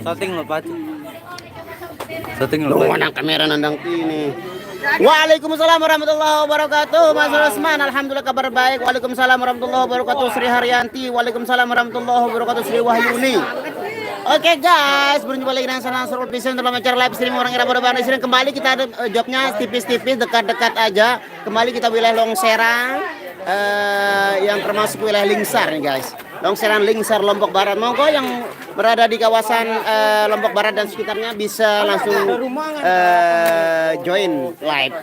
Shooting lo Pak. Shooting lo. Mana kamera nandang ini. Waalaikumsalam warahmatullahi wabarakatuh. Mas Rusman, alhamdulillah kabar baik. Waalaikumsalam warahmatullahi wabarakatuh. Sri Haryanti. Waalaikumsalam warahmatullahi wabarakatuh. Sri Wahyuni. Oke guys, berjumpa lagi dengan Sana Surul Vision dalam acara live streaming orang Era Baru Sini. Kembali kita ada jobnya tipis-tipis, dekat-dekat aja. Kembali kita wilayah Longserang, yang termasuk wilayah Lingsar nih guys. Longserang Lingsar Lombok Barat. Monggo yang berada di kawasan Lombok Barat dan sekitarnya bisa langsung join live.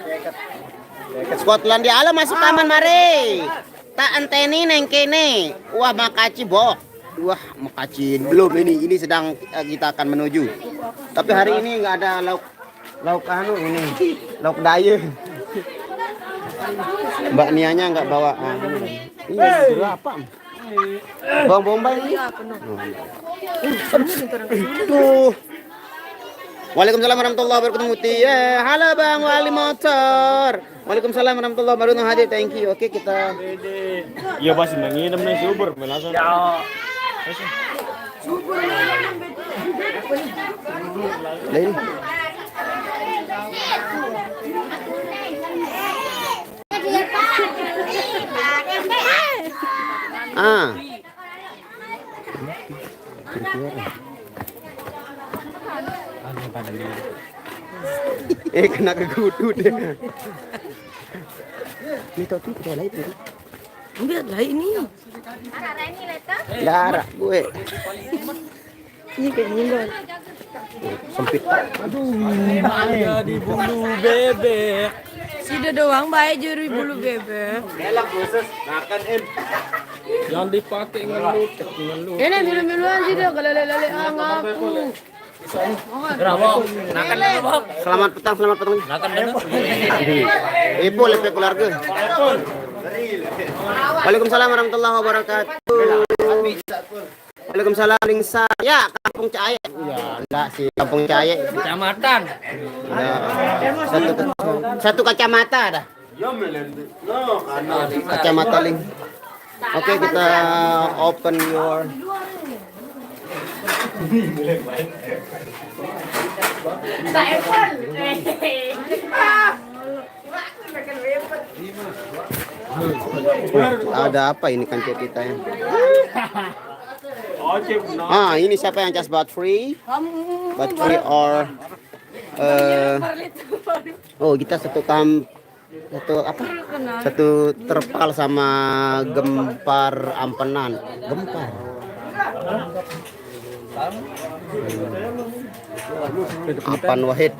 Skotlandia, halo masuk taman mari. Tak anteni neng kene. Wah makaci bok. Wah makaci belum ini sedang kita akan menuju. Tapi hari ini nggak ada lauk ini lauk daya. Mbak Nianya nggak bawa ini berapa? Bawang bombay ini. Tuh. Waalaikumsalam warahmatullahi wabarakatuh Mutia. Halo Bang Wali Motor. Waalaikumsalam warahmatullahi wabarakatuh hadir. Thank you. Oke kita. Iya pasti menginap nih subur melasan. Ya. Subur. Lain. Kena ke kudu deh. Ini tahu tuh tidak lain tuh. Enggak lah ini. Darah gue. Ini kayak nyinggol. Sempit. Ada di bulu bebek. Sudah doang baik juri bulu bebek. Elak khusus makan Jangan dipakai ngelut. Ini milu-miluan sih dia galele-lele ngaku. Selamat petang. Ibu lebih keluarga. Waalaikumsalam warahmatullahi wabarakatuh. Waalaikumsalam Lingsar. Ya, Kampung Cahaya. Ya, enggak sih, Kampung Cahaya. Kecamatan. Ya, satu kacamata dah. Kacamata Ling. Oke, kita open your ada apa ini kan kita ya? Ini siapa yang just bought free? Bought free or oh kita satu apa? Satu terpal sama gempar ampenan. Gempar. Ampan Wahid.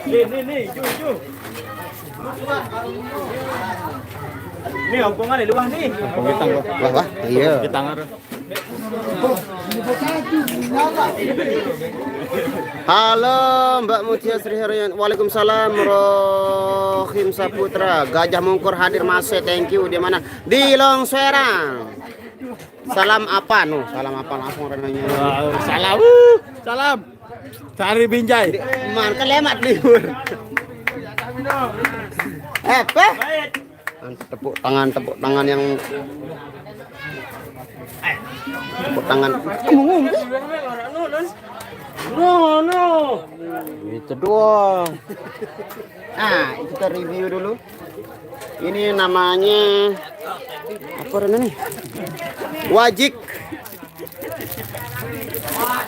Nih, Ju. Nih, ompongan di luar nih. Wah, iya. Halo Mbak Mutia Sri Haryan. Waalaikumsalam Rohim Saputra. Gajah Mungkur hadir masih. Thank you. Di mana? Di Longserang. Salam apa? Salam apa langsung renanya. Salam. Cari Binjai. Man kelemat libur. Apa? Tepuk tangan yang tepuk tangan. No. Itu doang. Kita review dulu. Ini namanya apa namanya? Wajik.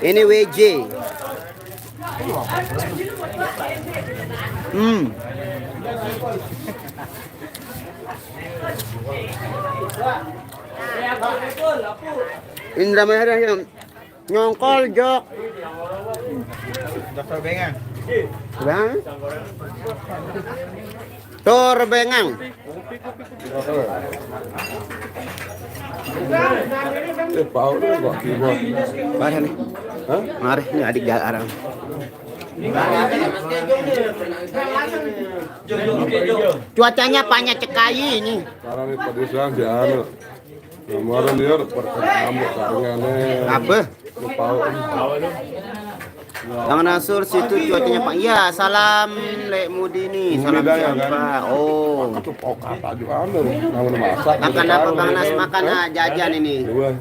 Ini WJ. Indra Mahara yang nyongkol jok. Dokter Bengang. Bang. Torbengang. Pau tu kok keyboard. Mari nih. Hah? Mari ini adik jarang. Cuacanya banyak cekayi ini. Sekarang ni padisan si anu. Kemarin dia perkenaan sarungane. Apa? Pau. Bang Nasur situ cuacanya Pak. Iya, salam Lek Mudini, salam Hidayah, siapa? Oh. Itu pau kata juga anu. Namun masak. Makan apa Bang Nas? Makan jajan ini. Dua.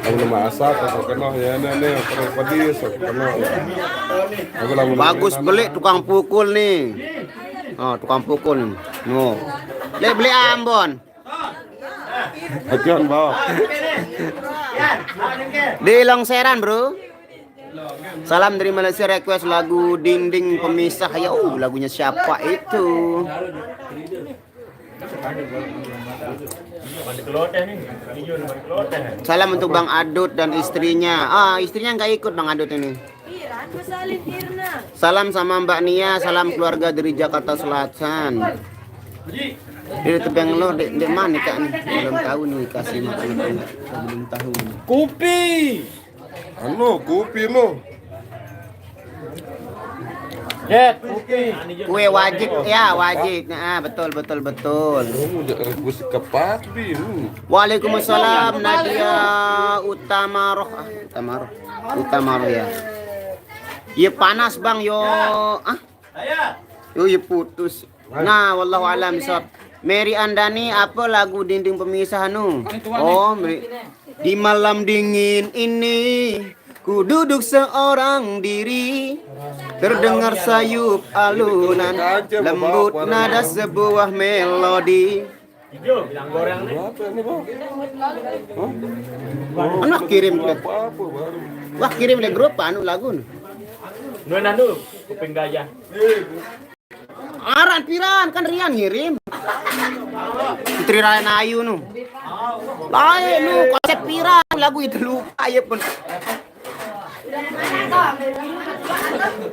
Namun masak aku kena ya nenek perut pedis aku kena. Aku lamun Bagus beli tukang pukul nih. Oh, tukang pukul. No. Lek beli Ambon. Acian bawa. Di Longseran, Bro. Salam dari Malaysia, request lagu Ding Ding Pemisah. Ya, lagunya siapa itu? Salam untuk Bang Adut dan istrinya. Istrinya nggak ikut Bang Adut ini. Salam sama Mbak Nia, salam keluarga dari Jakarta Selatan. Di tebang lo, di mana kak nih? Belum tahu nih kasih makan apa enggak. Belum tahu. Kopi. Anu, kopi lo. Kue wajib ya, wajib. Nah, betul. Kamu jangan rebus kepat bi. Waalaikumsalam Nadia Utamaroh. Utamaroh ya. Iya panas Bang yo. Yo putus. Nah, wallahu alam sob. Mary Andani apa lagu Dinding Pemisah nu? Oh, di malam dingin ini ku duduk seorang diri, terdengar sayup alunan lembut nada sebuah melodi. Berapa ni bang? Anak kirim ke, Apa baru? wah kirim le grup anu lagu. Nuan kuping gajah. Aran piran kan Rian ngirim. Putri Rana Ayu nu. Lain nu konsep piran lagu itu lupa ya pun.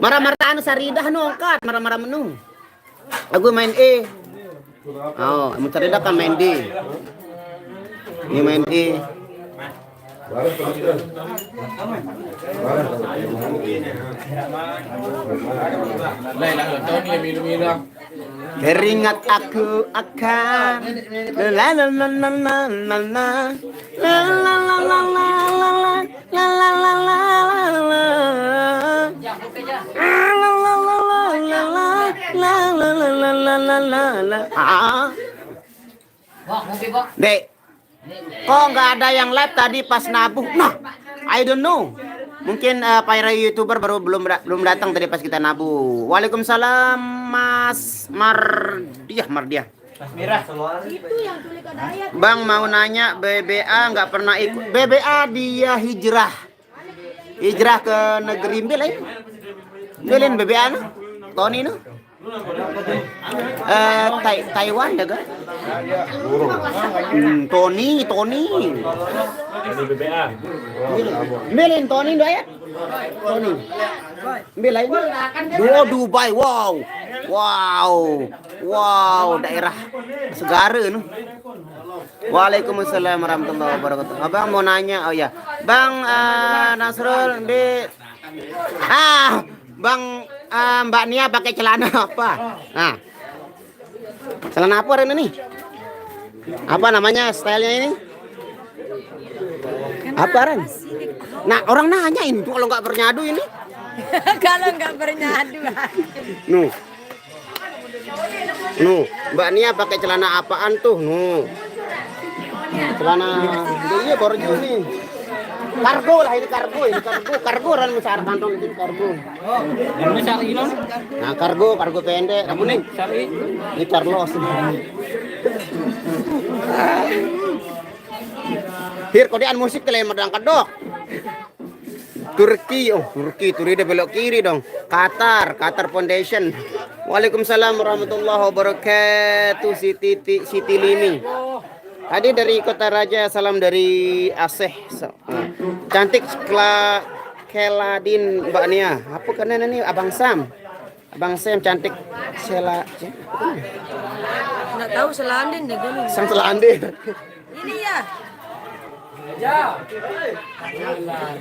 Marah-marah anu Saridah nu angkat marah-marah menu. Lagu main E. Oh, Saridah kan main D. Ini main E. Teringat aku akan la la la la la la la la la la la la la la la. Dek, kok nggak ada yang live tadi pas nabuh? Nah, I don't know. Mungkin para YouTuber baru belum datang tadi pas kita nabuh. Waalaikumsalam Mas Mardiah. Mas Mirah. Bang mau nanya BBA nggak pernah ikut. BBA dia hijrah ke negeri Mbel. Mbelin BBA no? Tony no? Taiwan dah kan? Tony. Ini BBA. Mbelin Tony dah ya? Tony. Mbel lain. Dubai. Wow, daerah segara nu. Waalaikumsalam warahmatullahi wabarakatuh. Abang mau nanya, oh ya, Bang Nasrul di Bang Mbak Nia pakai celana apa? Nah, celana apa Ren ini? Apa namanya stylenya ini? Apa Ren? Nah, orang nanyain tuh kalau nggak bernyadu ini. Kalau nggak bernyadu. Nuh, Mbak Nia pakai celana apaan tuh? Nuh, celana dia baru nih. Kargo lah ini kargo orang besar kantong itu kargo. Ini cari non. Nah kargo pendek. Kamu nih Cari. ini Carlos. Hir kodean musik kalian medang kedok. Turki dia belok kiri dong. Qatar Foundation. Waalaikumsalam warahmatullahi wabarakatuh. Siti Lini. Tadi dari Kota Raja, salam dari Aceh. Cantik Keladin Mbak Nia. Apa kan ini Abang Sam? Abang Sam cantik Sela. Nggak tahu selandin deh gue. Sang Selandir. Ini ya.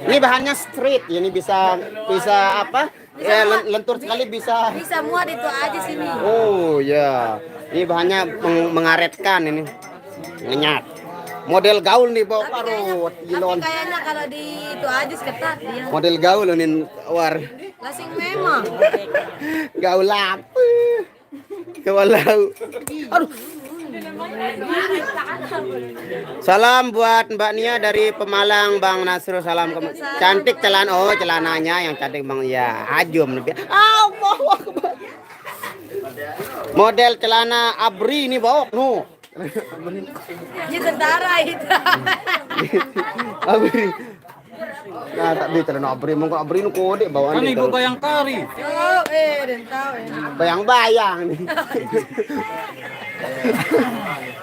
Ini bahannya street. Ini bisa apa? Ya lentur sekali bisa. Bisa muat itu aja sini. Oh ya. Ini bahannya mengaretkan ini. Ngenyat. Model gaul nih bawa parut. Tapi kayaknya kalau di itu aja ketat dia. Model gaul nih war. Lasing memang. Gaul apa? Kewalau. Aduh. Salam buat Mbak Nia dari Pemalang, Bang Nasrul. Salam cantik celananya yang cantik Bang. Ya, ajum lebih. Allahu Akbar. Model celana abri ini bawa. No. Ini tentara itu. Abri. Nah, tak bisa celana abri. Mungkin abri nu kode bawaan. Kan ibu Bayangkari. Oh, dan tahu ya. Bayang-bayang nih.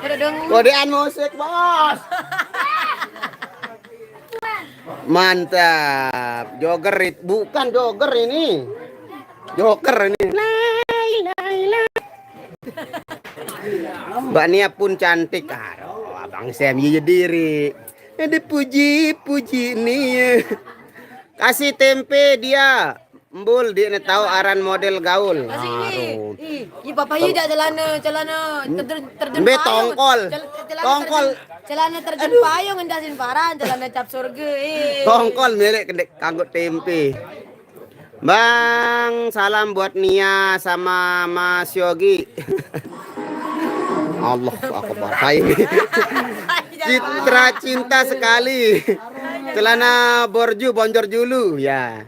Udah dong. Kodean musik, Bos. Mantap. Jogger bukan jogger ini. Joker ini. Mbak Nia pun cantik. Aduh, Abang Sam jadi diri. Ada puji nih. Kasih tempe dia. Embul dia tahu aran model gaul. Kasih ini. Ih, papa yuda celana terjun Be payung. tongkol. Tongkol. Celana terjun payung endasin paran, celana cap surga. Tongkol milik kanggo tempe. Bang, salam buat Nia sama Mas Yogi. Allah akbar. Hai. Citra cinta sekali. Celana bonjor julu ya.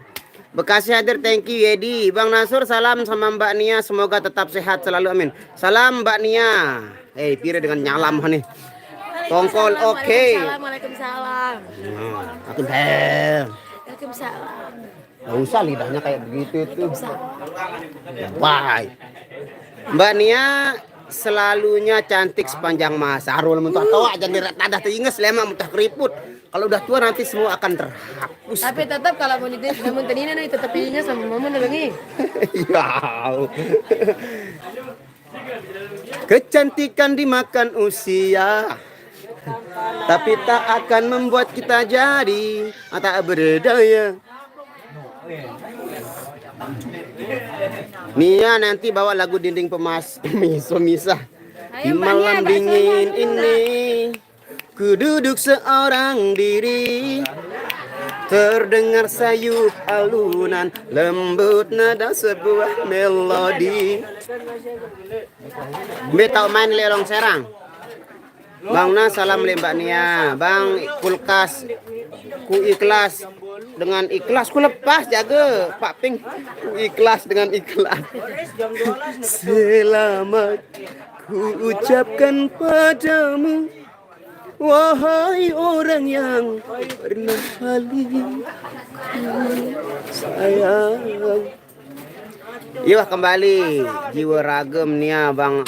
Bekasi hadir, thank you Yedi. Bang Nasur salam sama Mbak Nia, semoga tetap sehat selalu, amin. Salam Mbak Nia. Pire dengan nyalam nih. Tongkol oke. Waalaikumsalam. Waalaikumsalam. Gak usah lidahnya kayak begitu tuh. Bye. Mbak Nia selalunya cantik sepanjang masa. Arul muntah toa aja nirat nadah teringes lema muntah keriput. Kalau udah tua nanti semua akan terhapus. Tapi tetap kalau mau dites namun tadi nih tetap pilihnya sama mama nih. Ya. Kecantikan dimakan usia. Tapi tak akan membuat kita jadi tak berdaya. Nia nanti bawa lagu dinding misah. Di malam dingin ini ku duduk seorang diri, terdengar sayup alunan lembut nada sebuah melodi. Be tau main lelong serang. Bang Na salam le Mbak Nia. Bang kulkas ku ikhlas dengan ikhlas ku lepas jaga Pak Ping. Ku ikhlas dengan ikhlas. Selamat ku ucapkan padamu, wahai orang yang pernah paling sayang. Iya kembali jiwa ragam nih Bang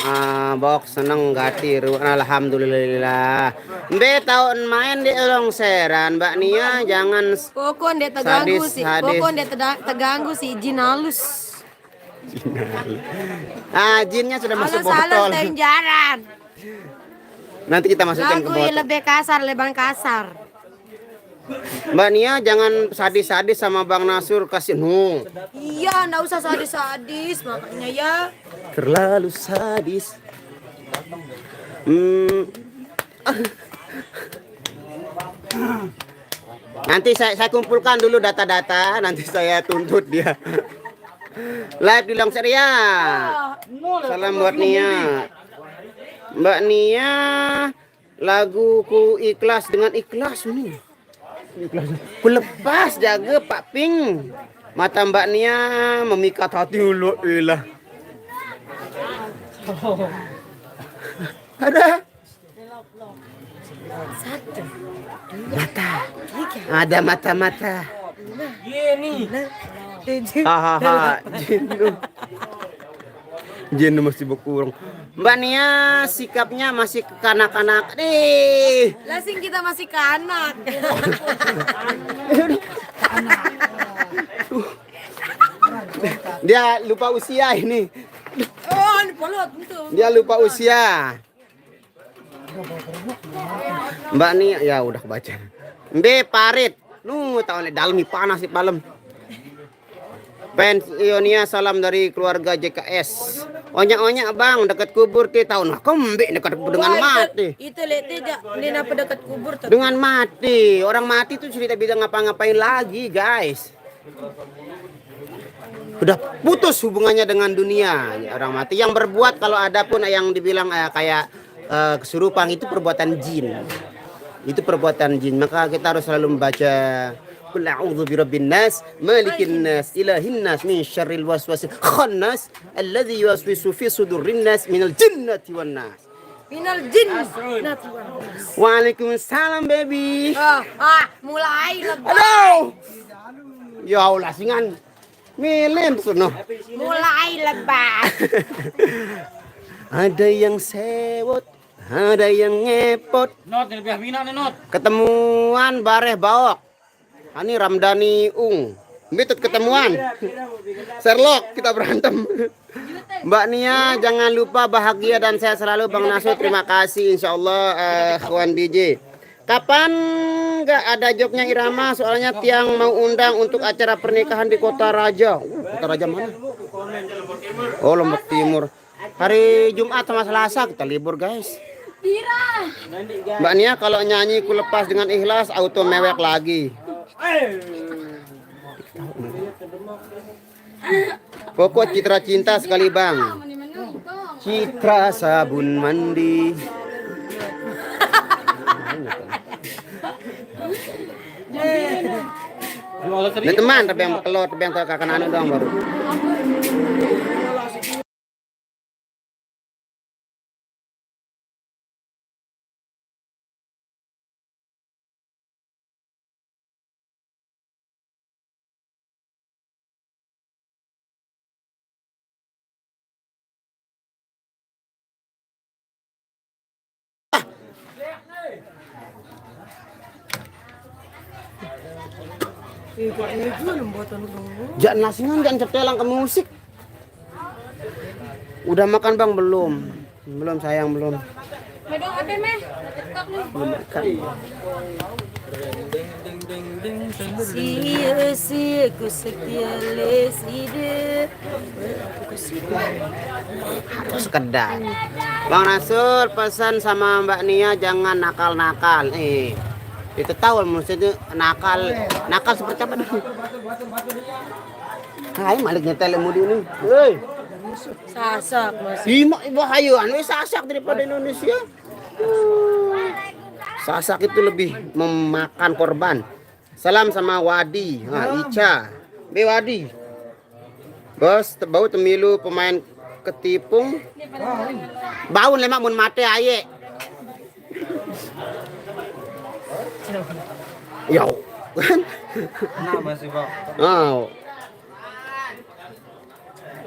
Bok seneng gati alhamdulillah. Mbe tahun main di longseran Mbak Nia jangan Kokon dia terganggu sih jin halus. Jinnya sudah masuk Halus botol. jaran. Nanti kita masukkan ke Lagu botol. lebih kasar, lebih kasar. Mbak Nia jangan sadis-sadis sama Bang Nasur kasih no. Iya, nggak usah sadis-sadis makanya ya. Terlalu sadis. Nanti saya kumpulkan dulu data-data, nanti saya tuntut dia. Live di Longser ya. Salam buat Nia. Mbak Nia, laguku ikhlas dengan ikhlas nih. Ku lepas jaga Pak Ping. Mata Mbak Nia memikat hati ulu ilah. Ada Satu. mata. Ada mata-mata. Gini. Hahaha. Jin masih berkurang. Mbak Nia sikapnya masih kekanak-kanak. Lasing kita masih kanak. Dia lupa usia ini. Oh, ini polot betul. Dia lupa usia. Mbak nih ya udah kebaca. Mbe parit. Tahun dalam nih panas di malam. Pensionia salam dari keluarga JKS. Onya-onya bang dekat kubur ti tahun kembe dekat dengan mati. Itu lihat aja, ini apa dekat kubur tuh. Dengan mati. Orang mati tuh sudah bisa ngapa-ngapain lagi, guys. Udah putus hubungannya dengan dunia. Orang mati yang berbuat kalau ada pun yang dibilang kayak kesurupan itu perbuatan jin. Itu perbuatan jin. Maka kita harus selalu membaca Qul a'udzu birabbin nas, malikin nas, ilahin nas, min syarril waswasil khannas, alladzi yuwaswisu fi sudurin nas minal jinnati wan nas. Minal jin. Waalaikumsalam baby. Mulai lebay. Aduh. Ya Allah singan. Milen suno. Mulai lebay. Ada yang sewot, ada yang ngepot. Not, lebih mina nih not. Ketemuan bareh baok. Ini Ramdhani Ung. Betul ketemuan. Sherlock kita berantem. Mbak Nia jangan lupa bahagia dan sehat selalu Bang Nasu. Terima kasih insyaallah kawan DJ. Kapan nggak ada joknya Irama? Soalnya Tiang mau undang untuk acara pernikahan di Kota Raja. Kota Raja mana? Oh Lombok Timur. Hari Jumat sama Selasa kita libur guys. Mbak Nia kalau nyanyi ku lepas dengan ikhlas auto mewek lagi. Pokok citra cinta sekali bang. Citra sabun mandi. Nah teman tapi yang kelot tapi yang kakak anu dong baru. Jangan lasingan, jangan cepelang ke musik. Udah makan bang belum? Belum sayang belum. Medong apa meh? Belum makan. Si ku setia leside. Harus kedai. Bang Rasul pesan sama Mbak Nia jangan nakal-nakal. Itu tahu maksudnya nakal seperti apa nih? Hai malik nyetel mudi ini. Hei. Sasak mas. Ibu hayuan sasak daripada Indonesia. Sasak itu lebih memakan korban. Salam sama Wadi, Ica. Be Wadi. Bos, bau temilu pemain ketipung. Bau lemak mun mate aye. Yo. Kenapa sih, Pak? Oh.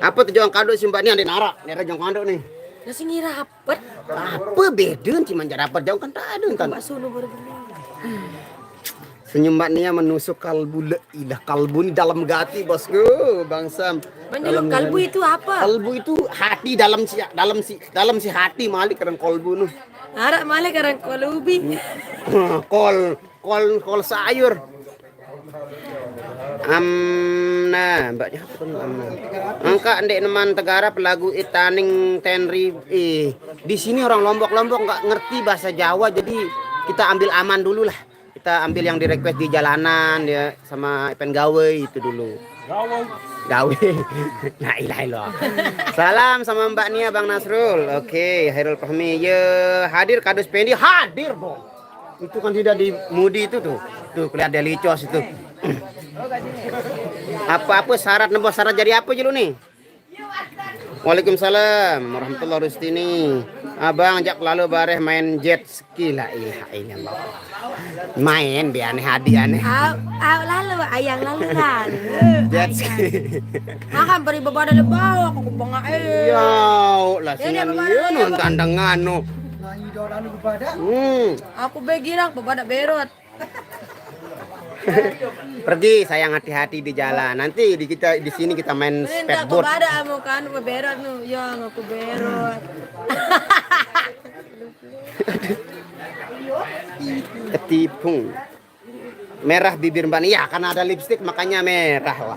Apa tujuan kado si Mbak ini ada nara jong kado nih. Nasi ngira rapet. Apa beda cuma cara rapet jauh kan tak ada kan. Senyum Mbak Nia menusuk kalbu ilah kalbu ini dalam hati bosku Bang Sam. Menurut kalbu itu apa? Kalbu itu hati dalam si hati malik keren kalbu nuh. Arak malik karang kolubi. Kol sayur. Amna mbaknya apa tuh amna? Angka ndek neman tegara pelagu itaning tenri. Di sini orang Lombok nggak ngerti bahasa Jawa jadi kita ambil aman dulu lah. Kita ambil yang di request di jalanan ya sama pen gawe itu dulu. Gawe. La ilaha illallah. Salam sama Mbak Nia Bang Nasrul. Oke, Hairul Fahmi ya hadir kado spendi hadir dong. Itu kan tidak di mudi itu tuh. Tuh kelihatan licos itu. Apa-apa syarat nembus syarat jadi apa dulu nih? Waalaikumsalam warahmatullahi wabarakatuh. Abang ajak lalu bareh main jet ski lah ilah. Main biane hadiah aneh. Lalu ayang lalu kan. Jet ski. Makan beri bebadan lebau aku bangga lah singan ieu nun kandangan nu. Aku begirang bebadan berot. Pergi sayang, hati-hati di jalan. Nanti di sini kita main Tidak speedboat. ada amo kan berot nu. Ya ngaku berot. Ketipu. Merah bibir Mbak Nia karena ada lipstik makanya merah wah.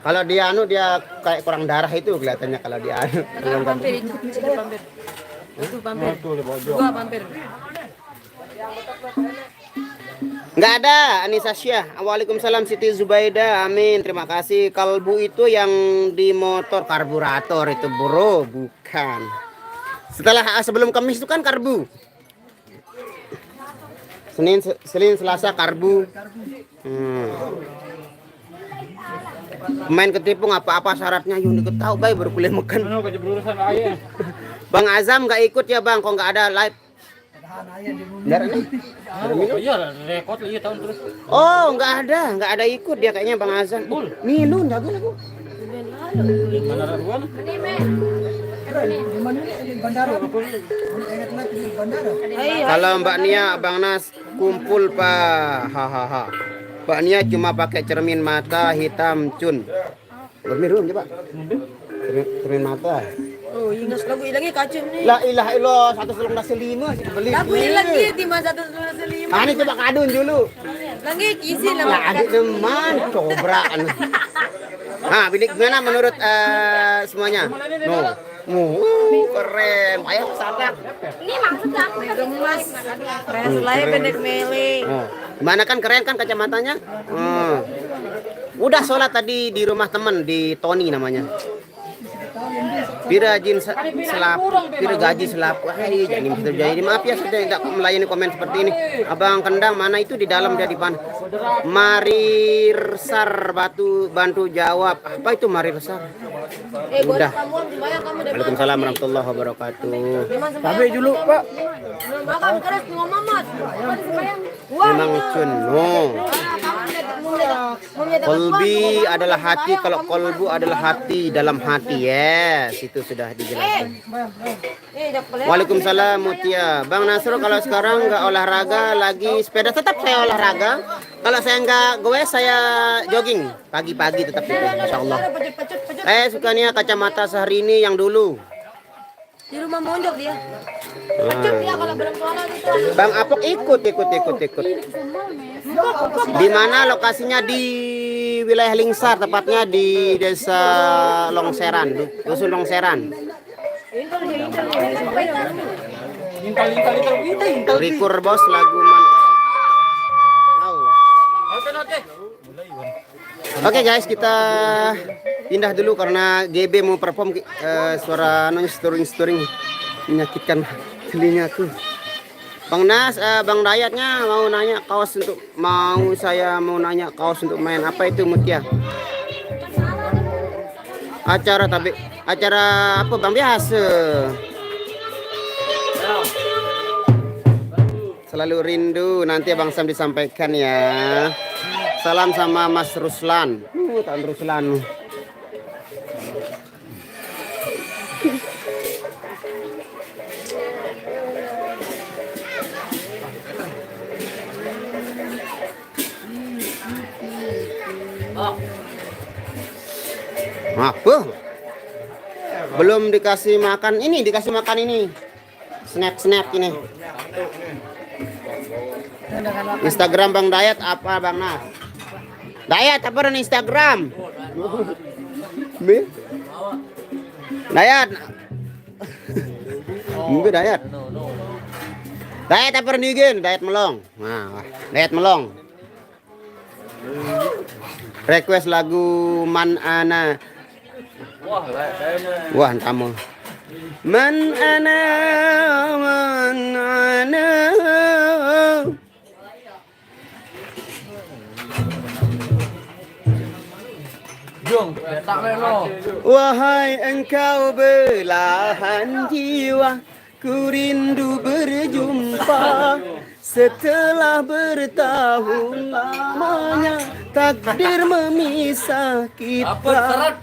Kalau dia dia kayak kurang darah itu kelihatannya kalau dia Pampir itu pampir. Itu pampir. Gua pampir. Nggak ada Anissa Syah. Waalaikumsalam Siti Zubaida. Amin. Terima kasih. Kalbu itu yang di motor karburator itu bro, bukan. Sebelum Kamis itu kan karbu. Senin, Selasa karbu. Main ketipu apa syaratnya? Yuk ikut tahu baik baru kuliah makan. Bang Azam nggak ikut ya bang, kok nggak ada live. Oh nggak ada ikut dia kayaknya Bang Azam. Minum jago lagu. Kalau Mbak Nia, Bang Nas kumpul pak, hahaha. Mbak Nia cuma pakai cermin mata hitam cun. Bermirum coba. Cermin mata. Oh, ingat lagu lagi kacung nih. La ilaha illallah 115 beli. Lagu ini lagi di masa 115. Ah, ini coba kadun dulu. Lagi isi lah. Lagi teman cobra. Nah, gimana menurut semuanya? Keren. Ayo sadar. Ini maksudnya aku gemas. Keren lain pendek mele. Gimana kan keren kan kacamatanya? Udah sholat tadi di rumah temen di Tony namanya. Pira gaji selapu. Jadi maaf ya sudah tidak melayani komen seperti ini. Abang Kendang mana itu di dalam dia di pan. Marirsar bantu jawab. Apa itu Marirsar? Udah. Waalaikumsalam warahmatullahi wabarakatuh. Tapi dulu Pak. Makan keras ngomong mat. Memang cun. Kolbi adalah hati, kalau kolbu adalah hati dalam hati. Yes, itu sudah dijelaskan. Waalaikumsalam Mutia. Bang Nasro kalau sekarang nggak olahraga lagi sepeda, tetap saya olahraga. Kalau saya nggak goes saya jogging pagi-pagi tetap itu, insya Allah. Saya sukanya kacamata sehari ini yang dulu. Di rumah mondok dia. Pecut dia kalau belum sholat itu. Bang Apok ikut. Di mana lokasinya? Di wilayah Lingsar, tepatnya di desa Longseran, dusun Longseran. Rikur bos lagu man. Oke guys, kita pindah dulu karena GB mau perform suara storing menyakitkan telingaku. Bang Nas, Bang Dayatnya mau nanya kaos untuk main apa itu Mutia? Acara apa Bang biasa? Selalu rindu, nanti Bang Sam disampaikan ya. Salam sama Mas Ruslan. Tahun Ruslan. Apa? Belum dikasih makan ini, Snap ini. Instagram Bang Dayat apa Bang Nas? Dayat apa dan Instagram? Dayat. Mungkin Dayat. Dayat apa dan igen? Dayat Melong. Nah, Dayat Melong. Request lagu Man Ana. Wah, tamu. Man Ana. Wahai engkau belahan jiwa, ku rindu berjumpa. Setelah bertahun lamanya takdir memisah kita.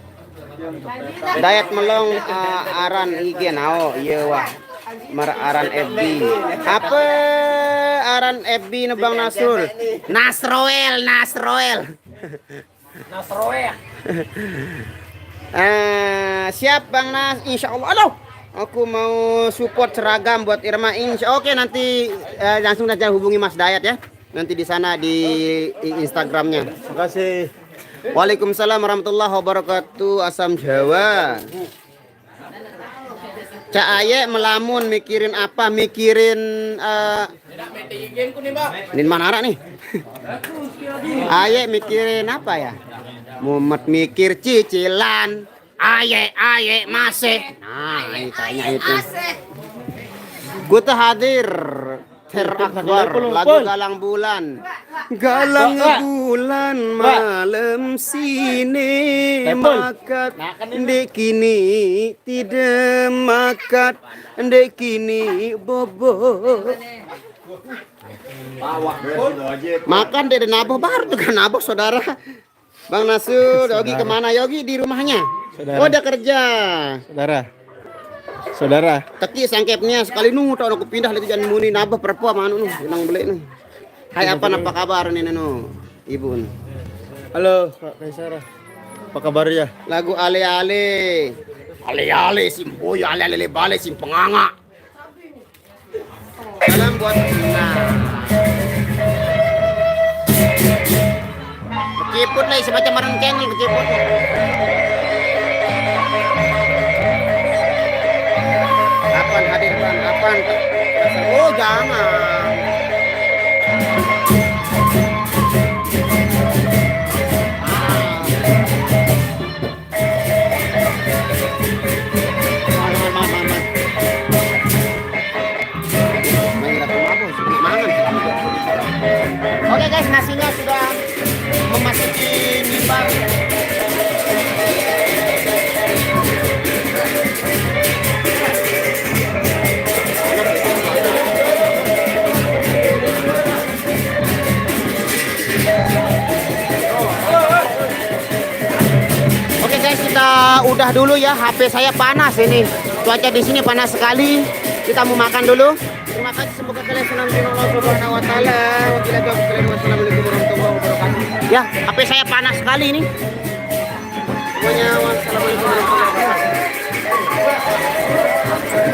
Dayat Melong aran igen iya wah. Mar aran FB. Apa aran FB na Bang Nasrul. Nasroel. Siap Bang Nas, insya Allah. Aduh, aku mau support seragam buat Irma. Oke, nanti langsung saja hubungi Mas Dayat ya. Nanti di sana di Instagramnya. Terima kasih. Waalaikumsalam warahmatullahi wabarakatuh. Asam Jawa. Cak Aye melamun mikirin apa? Mikirin Nin Manara nih. Aye mikirin apa ya? Mumet mikir cicilan. Aye masih. Nah, ini kayaknya itu. Kuta hadir terakbar lagu Galang Bulan. Galang bulan malam sini makat ndek kini tidak makat ndek kini bobo. Makan dari naboh baru tuh kan naboh saudara. Bang Nasur, Yogi kemana? Yogi di rumahnya. Saudara. Oh, udah kerja. Saudara. Teki sangkepnya sekali nu tau aku pindah lagi jangan muni nabah perempuan mana nu nang beli nu. Hai apa kabar nih nu? Ibu. Halo, Kak Kaisara. Apa kabarnya? Lagu ale-ale. Ale-ale simboy ale-ale bale sim penganga. Salam buat Keciput lah semacam orang kengel keciput. Kapan hadir Bang? Kapan? Oh jangan. Oke guys, nasinya sudah memasuki mimbar. Oke guys, kita udah dulu ya. HP saya panas ini. Cuaca di sini panas sekali. Kita mau makan dulu. Terima kasih, semoga kalian senang dengan Allah Subhanahu wa taala. Wassalamualaikum warahmatullahi wabarakatuh. Ya, HP saya panas sekali ini. Semuanya wassalamualaikum warahmatullahi wabarakatuh.